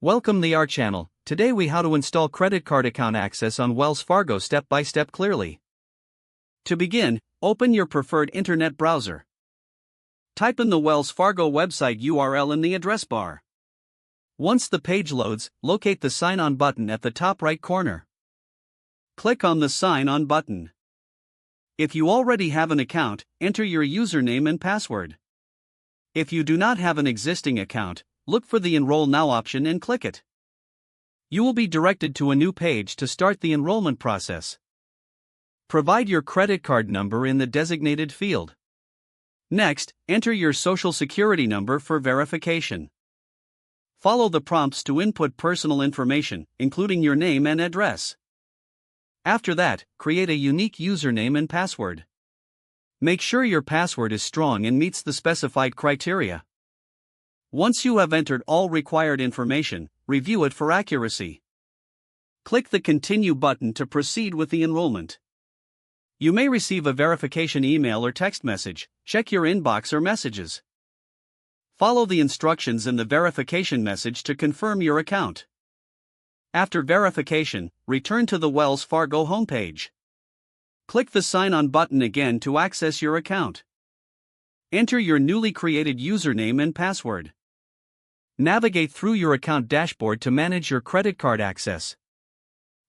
Welcome to our channel. Today we how to install credit card account access on Wells Fargo step by step clearly. To begin, open your preferred internet browser. Type in the Wells Fargo website URL in the address bar. Once the page loads, locate the Sign On button at the top right corner. Click on the Sign On button. If you already have an account, enter your username and password. If you do not have an existing account, look for the Enroll Now option and click it. You will be directed to a new page to start the enrollment process. Provide your credit card number in the designated field. Next, enter your Social Security number for verification. Follow the prompts to input personal information, including your name and address. After that, create a unique username and password. Make sure your password is strong and meets the specified criteria. Once you have entered all required information, review it for accuracy. Click the Continue button to proceed with the enrollment. You may receive a verification email or text message. Check your inbox or messages. Follow the instructions in the verification message to confirm your account. After verification, return to the Wells Fargo homepage. Click the Sign On button again to access your account. Enter your newly created username and password. Navigate through your account dashboard to manage your credit card access.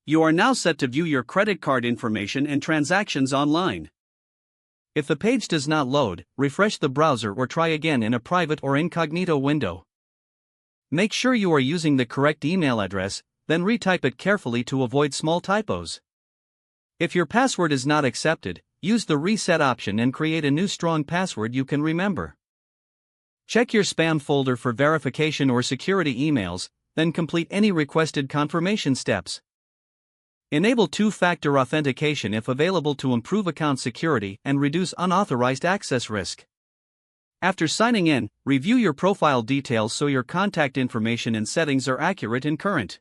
You are now set to view your credit card information and transactions online. If the page does not load, refresh the browser or try again in a private or incognito window. Make sure you are using the correct email address, then retype it carefully to avoid small typos. If your password is not accepted, use the Reset option and create a new strong password you can remember. Check your spam folder for verification or security emails, then complete any requested confirmation steps. Enable two-factor authentication if available to improve account security and reduce unauthorized access risk. After signing in, review your profile details so your contact information and settings are accurate and current.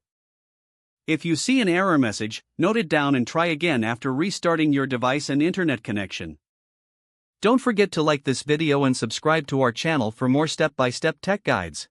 If you see an error message, note it down and try again after restarting your device and internet connection. Don't forget to like this video and subscribe to our channel for more step-by-step tech guides.